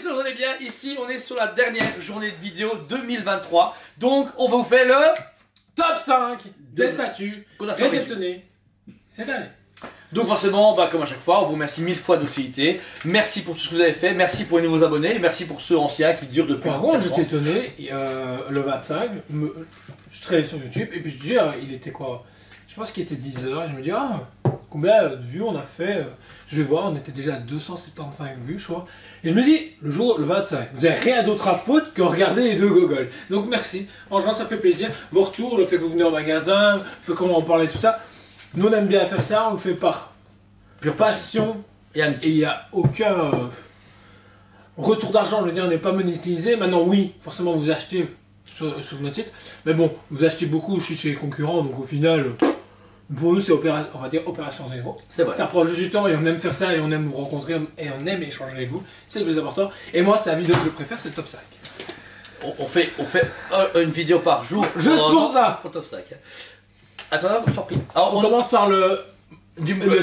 messieurs, vous allez bien. Ici, on est sur la dernière journée de vidéo 2023. Donc, on va vous faire le top 5 des statues réceptionnées cette année. Donc forcément, comme à chaque fois, on vous remercie 1000 fois de votre fidélité. Merci pour tout ce que vous avez fait, merci pour les nouveaux abonnés, merci pour ceux anciens qui durent depuis. Par contre, j'étais étonné, le 25, je traînais sur YouTube et puis je dis, il était quoi? Je pense qu'il était 10h et je me dis, combien de vues on a fait? Je vais voir, on était déjà à 275 vues, je crois. Et je me dis, le 25, vous n'avez rien d'autre à foutre que regarder les deux gogoles. Donc merci, franchement ça fait plaisir. Vos retours, le fait que vous venez au magasin, le fait comment on parlait, tout ça. Nous on aime bien faire ça, on le fait par pure passion. Et il n'y a aucun retour d'argent, je veux dire, on n'est pas monétisé. Maintenant oui, forcément vous achetez sur notre site. Mais bon, vous achetez beaucoup, je suis chez les concurrents, donc au final... Pour nous, c'est on va dire opération zéro. C'est vrai. Ça prend juste du temps et on aime faire ça et on aime vous rencontrer et on aime échanger avec vous. C'est le plus important. Et moi, c'est la vidéo que je préfère, c'est le top 5. On fait une vidéo par jour. Juste pour ça. Pour le top 5. Attends, je t'en prie. Alors, on commence par le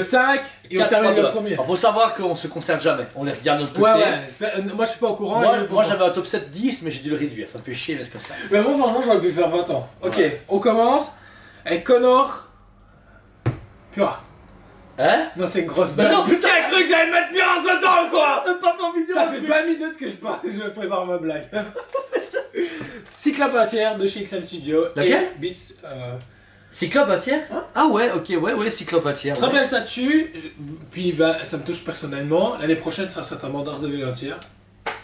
5 et on termine le premier. Il faut savoir qu'on se concerne jamais. On les regarde de notre côté. Moi, je suis pas au courant. Moi j'avais un top 7 10, mais j'ai dû le réduire. Ça me fait chier, mais c'est comme ça. Mais moi, franchement, j'aurais pu faire 20 ans. Ok, on commence avec Connor. Pure. Hein? Non, c'est une grosse blague. Non, putain, j'ai cru que j'allais mettre Pure dedans, quoi! Pas en vidéo. Ça fait 20 minutes que je prépare ma blague. Cyclopatière de chez XM Studio. Laquelle? Cyclopatière? Hein? Ah ouais, ok, ouais, cyclopatière. Très belle statue, puis ça me touche personnellement. L'année prochaine, ça sera certainement Daredevil entière.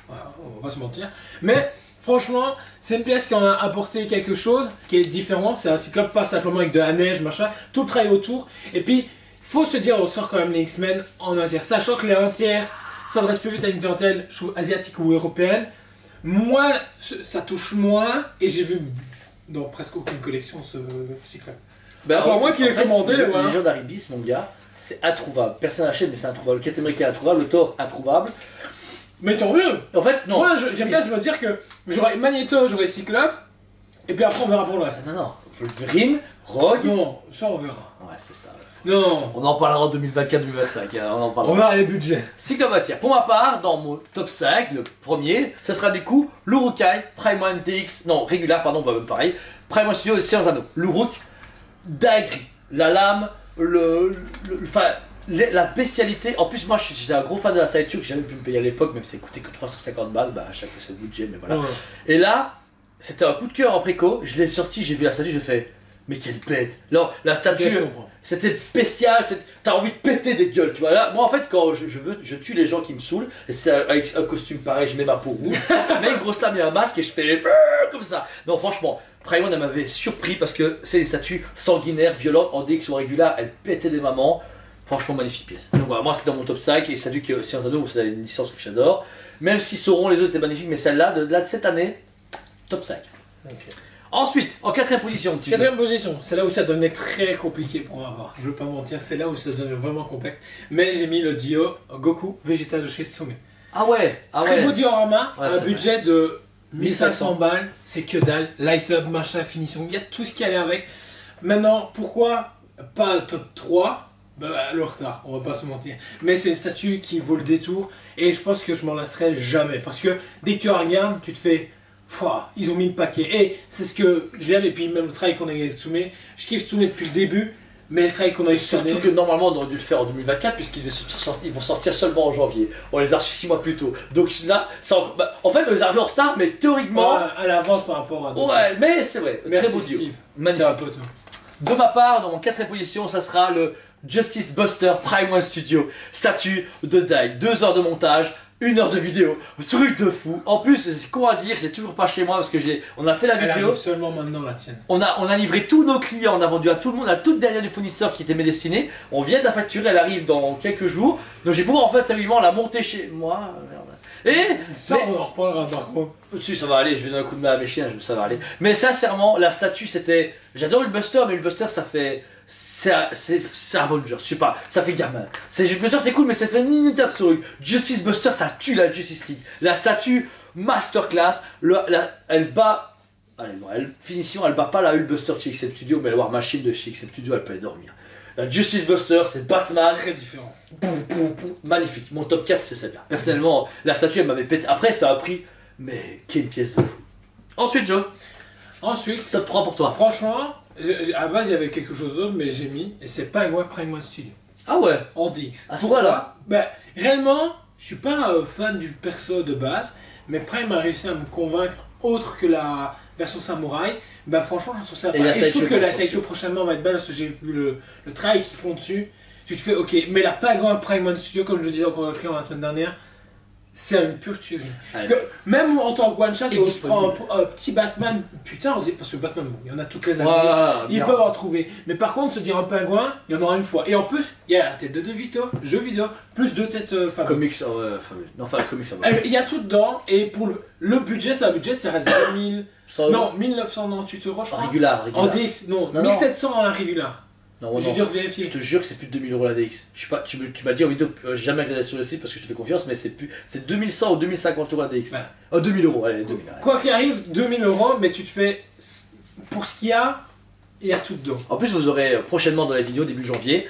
Voilà, on va pas se mentir. Mais franchement, c'est une pièce qui en a apporté quelque chose qui est différent. C'est un cyclope pas simplement avec de la neige, machin, tout le travail autour. Et puis, faut se dire, on sort quand même les X-Men en entière. Sachant que les entières s'adressent plus vite à une clientèle, je trouve, asiatique ou européenne. Moi, ça touche moins et j'ai vu dans presque aucune collection ce cyclope. Moi qui l'ai commandé, les gens d'Aribis, mon gars, c'est introuvable. Personne n'achète, mais c'est introuvable. Le Captain America est introuvable, le Thor introuvable. Mais tant mieux! En fait, non. Moi, j'aime bien me dire que j'aurai Magneto, j'aurai Cyclope, et puis après on verra pour le reste. Non, Wolverine, Rogue. Non, ça on verra. Ouais, c'est ça. Non. On en parlera en 2024-2025. On verra les budgets. Cyclopatière. Pour ma part, dans mon top 5, le premier, ce sera du coup l'Urukai, Prime One DX, non, Régular, pardon, on va même pareil. Prime One Studio et Science Anneaux. L'Uruk, dinguerie. La lame, la bestialité. En plus, moi j'étais un gros fan de la Sideshow que j'avais pu me payer à l'époque, même si ça coûtait que 350 balles, à chaque fois c'est le budget, mais voilà. Ouais. Et là, c'était un coup de cœur en préco, je l'ai sorti, j'ai vu la statue, j'ai fait, mais quelle bête! Non, la statue, c'était bestial, t'as envie de péter des gueules, tu vois. Là, moi en fait, quand je tue les gens qui me saoulent, et c'est avec un costume pareil, je mets ma peau rouge, je mets une grosse lame et un masque et je fais comme ça. Non, franchement, Prime One, elle m'avait surpris parce que c'est des statues sanguinaires, violentes, en DX ou régulière, elles pétaient des mamans. Franchement, magnifique pièce. Donc voilà, moi c'est dans mon top 5 et ça vu que Science Anneaux, c'est une licence que j'adore. Même si Sauron, les autres étaient magnifiques, mais celle-là, de cette année, top 5. Okay. Ensuite, en 4ème position, petit 4ème position, c'est là où ça devenait très compliqué pour moi. Je veux pas mentir, c'est là où ça devenait vraiment complexe. Mais j'ai mis le Dio Goku Vegeta de chez Tsume. Ah ouais, très beau diorama, un budget de 1500 balles, c'est que dalle, light up, machin, finition, il y a tout ce qui allait avec. Maintenant, pourquoi pas top 3? Le retard, on va pas se mentir. Mais c'est une statue qui vaut le détour et je pense que je m'en lasserai jamais. Parce que dès que tu regardes, tu te fais ils ont mis le paquet. Et c'est ce que j'aime, et puis même le travail qu'on a avec Tsume, je kiffe Tsume depuis le début, mais le travail qu'on a eu surtout que normalement on aurait dû le faire en 2024 puisqu'ils vont sortir seulement en janvier. On les a reçus 6 mois plus tôt. Donc là, en fait on les a reçus en retard, mais théoriquement... à l'avance par rapport à... Ouais, mais c'est vrai. Merci très beau Steve. Dieu. Magnifique. De ma part, dans mon 4ème position, ça sera le Justice Buster Prime One Studio. Statue de dingue, 2 heures de montage, 1 heure de vidéo, truc de fou. En plus, c'est con à dire, j'ai toujours pas chez moi parce que on a fait la vidéo. Arrive seulement maintenant la tienne. On a livré tous nos clients, on a vendu à tout le monde, à toute dernière du fournisseur qui était médestiné. On vient de la facturer, elle arrive dans quelques jours. Donc j'ai pouvoir en fait habituellement la monter chez moi. Merde. Et ça, on en reparlera par contre. Si, ça va aller, je vais donner un coup de main à mes chiens, ça va aller. Mais sincèrement, la statue c'était. J'adore le Buster, mais le Buster ça fait. C'est Avenger, je sais pas, ça fait gamin. Buster c'est cool, mais ça fait une étape sur eux. Justice Buster ça tue la Justice League. La statue masterclass, elle bat. Allez, bon, finition, elle bat pas la Hulkbuster de chez XM Studio, mais la War Machine de chez XM Studio, elle peut dormir. La Justice Buster, c'est Batman. C'est très différent. Magnifique. Mon top 4, c'est celle-là. Personnellement, la statue, elle m'avait pété. Après, c'était un prix, mais quelle pièce de fou. Ensuite, Joe. Ensuite, Top 3 pour toi. franchement, à base il y avait quelque chose d'autre, mais j'ai mis, et c'est pas moi Prime One Studio. Ah ouais. En DX. À ce point-là. Ben, réellement, je suis pas fan du perso de base, mais Prime a réussi à me convaincre autre que la version samouraï. Ben franchement, je trouve ça Et pas. la Et je trouve sideshow que la comme ça. sideshow prochainement va être belle parce que j'ai vu le travail qu'ils font dessus. Tu te fais ok, mais la Pagua Prime One Studio, comme je le disais encore au client la semaine dernière, c'est une pure tuerie. Ouais. Même en tant que one shot, Et on se prend disponible. un petit Batman, putain, on se dit, parce que Batman, bon, il y en a toutes les années. Ouais, Ils bien. peuvent en trouver. Mais par contre, se dire un pingouin, il y en aura une fois. Et en plus, il y a la tête de De Vito, jeu vidéo, plus deux têtes femmes. Comics, ouais, non, enfin, comics, ça va. Il y a tout dedans. Et pour le budget, ça reste 2000. Ça, Non, 1998 euros, je crois. régular. En DX, non, Non, 1700 en régular. Non, ouais, J'ai non. dû vérifier. Je te jure que c'est plus de 2000 euros la DX. Je sais pas, tu m'as dit en vidéo, j'ai jamais regardé sur le site parce que je te fais confiance, mais c'est 2100 ou 2050 euros la DX. Ouais. Oh, 2000 euros, allez, 2000. Ouais. Quoi qu'il arrive, 2000 euros, mais tu te fais. Pour ce qu'il y a, il y a tout dedans. En plus, vous aurez prochainement dans la vidéo début janvier,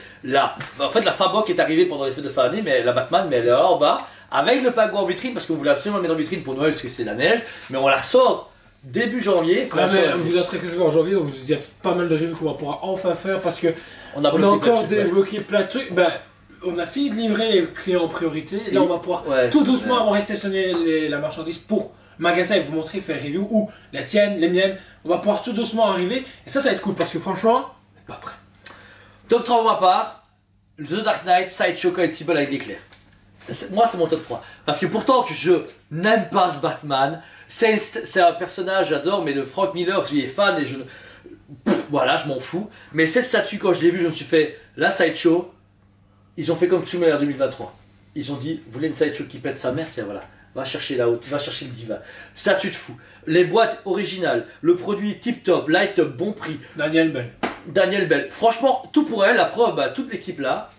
en fait, la Fabok est arrivée pendant les fêtes de fin d'année, mais la Batman, mais elle est là en bas, avec le pingouin en vitrine, parce qu'on voulait absolument le mettre en vitrine pour Noël, parce que c'est la neige, mais on la ressort début janvier. Quand Ouais, on mais sort- vous êtes très en janvier, il y a pas mal de reviews qu'on va pouvoir enfin faire parce que on a on a bloqué plein de encore trucs, ouais. débloqué plein de trucs. Ben, on a fini de livrer les clients en priorité. Là, on va pouvoir Ouais, tout c'est doucement vrai. avoir réceptionné la marchandise pour magasin et vous montrer, faire review ou la tienne, les miennes. On va pouvoir tout doucement arriver et ça va être cool parce que franchement, c'est pas prêt. Top 3 pour ma part, The Dark Knight, Sideshow Collectible avec l'éclair. Moi, c'est mon top 3. Parce que pourtant que je n'aime pas ce Batman, c'est un personnage, j'adore, mais le Frank Miller, je suis fan et voilà, je m'en fous. Mais cette statue, quand je l'ai vue, je me suis fait, la Sideshow, ils ont fait comme Schumacher 2023. Ils ont dit, vous voulez une Sideshow qui pète sa mère, tiens voilà. Va chercher la haute, va chercher le divan. Statue de fou. Les boîtes originales, le produit tip top, light up, bon prix. Daniel Bell. Daniel Bell, franchement, tout pour elle, la preuve, bah, toute l'équipe là,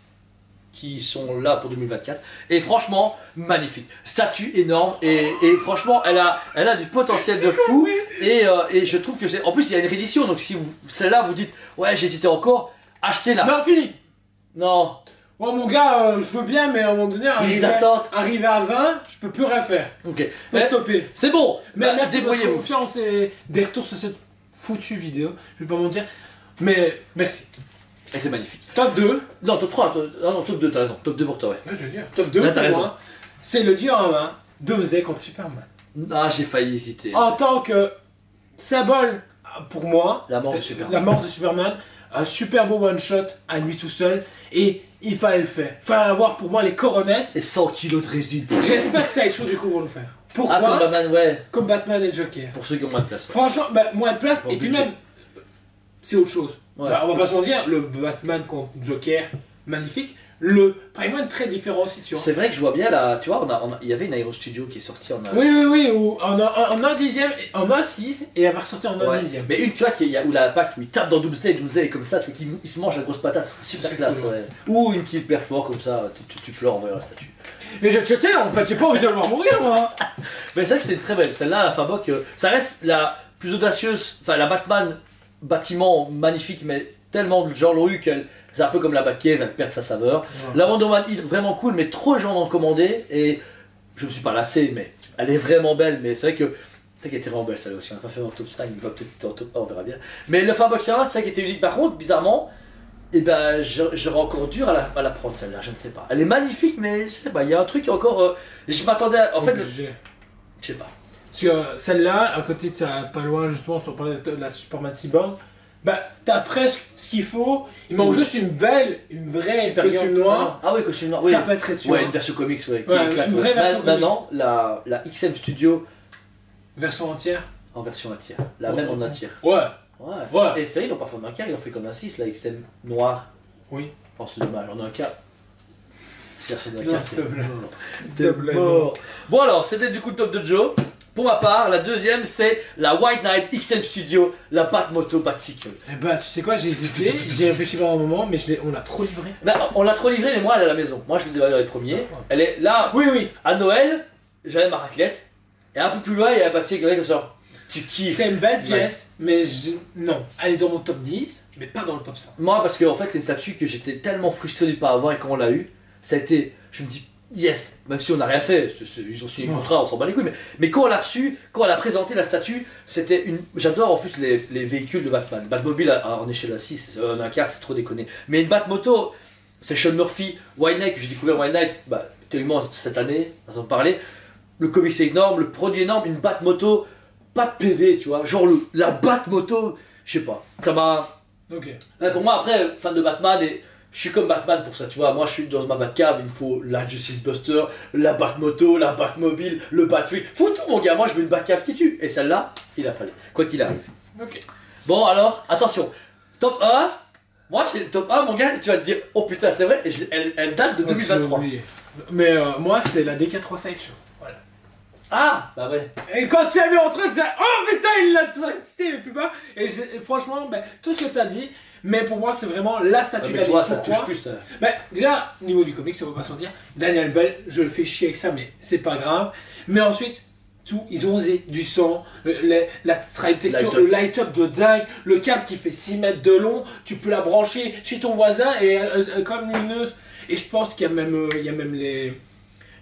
qui sont là pour 2024, et franchement, magnifique. Statue énorme, et franchement, elle a du potentiel de fou, et je trouve que c'est. En plus, il y a une réédition, donc si vous, celle-là, vous dites, ouais, j'hésitais encore, achetez-la. Non, fini. Non, Ouais, mon gars, je veux bien, mais à un moment donné, liste d'attente. arrivé à 20, je peux plus rien faire. Ok. Faut stopper. C'est bon, Mais bah, merci de votre débrouillez-vous. confiance et des retours sur cette foutue vidéo. Je vais pas mentir. Mais merci. Et c'est magnifique. Top 2. Non, top 3, non, top 2, t'as raison, top 2 pour toi, ouais. Je veux dire. Top 2 Là, t'as pour raison. moi. C'est le diorama Doomsday contre Superman. Ah, j'ai failli hésiter. En tant que symbole pour moi, La mort de c'est Superman. la mort de Superman, un super beau one shot à lui tout seul et il fallait le faire. Fallait avoir pour moi les coronesses. Et 100 kilos de résine. J'espère que ça va être chaud du coup vont le faire. Pourquoi? Ah, comme Batman, ouais. Comme Batman et Joker. Pour ceux qui ont moins de place. Ouais. Franchement, bah, moins de place Bon et puis budget. même c'est autre chose. Ouais. Bah, on va pas se mentir, le Batman contre Joker, magnifique. Le Prime One très différent aussi, tu vois. C'est vrai que je vois bien là, tu vois, il y avait une Aero Studio qui est sortie en Oui, où on a un dixième, on a 6 et elle va ressortir en un Ouais. dixième. Mais une, tu vois, où l'impact, où il tape dans Doomsday est comme ça, tu vois, qu'il se mange la grosse patate, c'est super C'est classe, cool, ouais. Ou une qui perd fort comme ça, tu pleures en voyant la statue. Mais je te en fait, j'ai pas envie de le voir mourir, moi. Mais c'est vrai que c'est très belle, celle-là, la Fabok, ça reste la plus audacieuse, enfin la Batman, bâtiment magnifique, mais tellement de gens l'ont eu qu'elle, c'est un peu comme la Batcave, elle perd sa saveur. Ouais. La Wonder Man Hydra, vraiment cool, mais trop de gens l'ont commandé, et je me suis pas lassé, mais elle est vraiment belle, mais c'est vrai que. Peut-être qu'elle était vraiment belle celle-là aussi, on n'a pas fait en top 5, il va peut-être en top 1, on verra bien. Mais le Fabok Sierra, c'est ça qui était unique. Par contre, bizarrement, et ben j'aurais encore dur à la prendre celle-là, je ne sais pas. Elle est magnifique, mais je sais pas, il y a un truc qui est encore. Je m'attendais à. En fait, Obligé. je sais pas. Sur celle-là, à côté, t'as pas loin, justement, je te parlais de la Superman Cyborg. Bah, t'as presque ce qu'il faut. Il manque juste une vraie Super costume bien. noir. Ah oui, costume noir, oui. Ça peut être tu Ouais, vois. une version comics, ouais, qui Ouais, éclate. une ouais. vraie version Maintenant, la XM Studio Version entière. en version un tiers. La Oh, même oh, en un oh. tiers. Ouais. Ouais. Ouais. Et ça, ils l'ont pas fait en un quart, ils l'ont fait comme un 6, la XM noire. Oui. Oh, c'est dommage, en un quart. Si la scène d'un Non, quart, s'il c'est te plaît. mort. S'il te plaît, Mort. Bon alors, c'était du coup le top de Joe. Pour ma part, la deuxième c'est la White Knight XM Studio, la Batmoto Batcycle. Eh bah, tu sais quoi, j'ai hésité, j'ai réfléchi pendant un moment, mais on l'a trop livré. Bah, on l'a trop livré, mais moi elle est à la maison. Moi je l'ai dévalé dans les premiers. Elle est là, Oui, oui. à Noël, j'avais ma raclette. Et un peu plus loin, il y a la Batcycle comme ça. tu kiffes. C'est une belle pièce, mais non, elle est dans mon top 10, mais pas dans le top 5. Moi, parce qu'en fait, c'est une statue que j'étais tellement frustré de ne pas avoir, et quand on l'a eu, ça a été. Je me dis, yes, même si on n'a rien fait, ils ont signé un contrat, on s'en bat les couilles, mais quand on l'a reçu, quand on a présenté la statue, c'était une. J'adore en plus les véhicules de Batman. Batmobile en échelle à 6, un quart, c'est trop déconné. Mais une Batmoto, c'est Sean Murphy, White Knight, que j'ai découvert White Knight, tellement cette année, on en parlait. Le comics c'est énorme, le produit énorme, une Batmoto, pas de PV, tu vois, genre la Batmoto, je sais pas, ça m'a. Ok. Pour moi, après, fan de Batman, et je suis comme Batman pour ça, tu vois, moi je suis dans ma Batcave, il me faut la Justice Buster, la Batmoto, la Batmobile, le Batwing, faut tout mon gars, moi je veux une Batcave qui tue, et celle-là, il a fallu, quoi qu'il arrive. Ok. Bon alors, attention, top 1, moi c'est le top 1, mon gars, tu vas te dire, oh putain c'est vrai, et elle date de 2023. Mais moi c'est la DK3 Sideshow. Voilà. Ah, bah ouais. Et quand tu as mis entre eux, c'est oh putain, il l'a cité mais plus bas. Et franchement, tout ce que tu as dit, mais pour moi c'est vraiment la statue mais toi, ça Pourquoi touche plus. Déjà, au niveau du comics, on va pas se mentir, Daniel Bell, je le fais chier avec ça, mais c'est pas grave. Mais ensuite, ils ont osé du sang, la texture, le light-up de dingue, le câble qui fait 6 mètres de long, tu peux la brancher chez ton voisin et comme lumineuse. Et je pense qu'il y a même les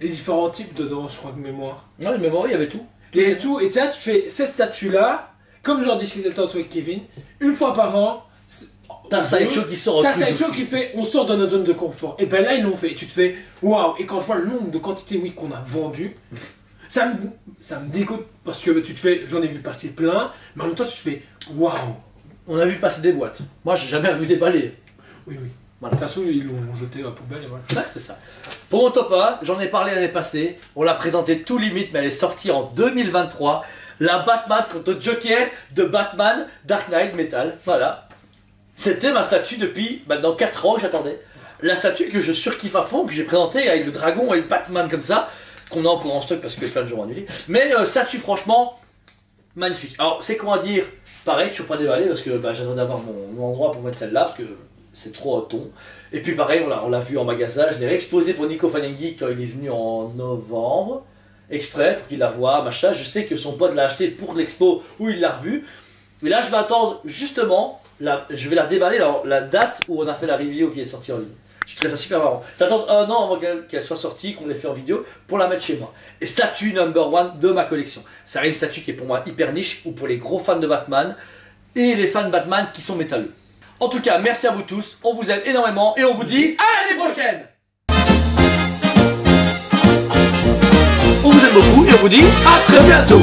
différents types dedans, je crois, de mémoire. Non, les mémoires, il y avait tout. Et tout, et là, tu fais cette statue-là, comme j'en discutais tantôt avec Kevin, une fois par an. T'as un sideshow qui sort. T'as un sideshow qui fait, on sort de notre zone de confort. Et ben là, ils l'ont fait. Et tu te fais, waouh. Et quand je vois le nombre de quantités, oui, qu'on a vendu, ça me dégoûte parce que tu te fais, j'en ai vu passer plein, mais en même temps, tu te fais, waouh. On a vu passer des boîtes. Moi, j'ai jamais vu déballer. Oui, oui. Voilà. De toute façon, ils l'ont jeté à la poubelle et voilà. Ouais, c'est ça. Pour mon top 1, j'en ai parlé l'année passée. On l'a présenté tout limite, mais elle est sortie en 2023. La Batman contre Joker de Batman Dark Knight Metal. Voilà. C'était ma statue depuis maintenant 4 ans que j'attendais. La statue que je surkiffe à fond, que j'ai présentée avec le dragon et le Batman comme ça, qu'on a encore en stock parce que plein de gens ont annulé. Mais statue franchement magnifique. Alors c'est comment dire, pareil, je suis pas déballé parce que j'attendais d'avoir mon endroit pour mettre celle-là parce que c'est trop ton. Et puis pareil, on l'a vu en magasin, je l'ai réexposé pour Nico Fanengi quand il est venu en novembre, exprès pour qu'il la voie, machin. Je sais que son pote l'a acheté pour l'expo où il l'a revu. Et là je vais attendre justement, je vais la déballer la date où on a fait la review qui est sortie en ligne. Je trouve ça super marrant. J'attends un an avant qu'elle soit sortie, qu'on l'ait fait en vidéo, pour la mettre chez moi. Et statue number 1 de ma collection. Ça reste une statue qui est pour moi hyper niche, ou pour les gros fans de Batman, et les fans de Batman qui sont métalleux. En tout cas, merci à vous tous, on vous aime énormément, et on vous dit à l'année prochaine. On vous aime beaucoup, et on vous dit à très bientôt.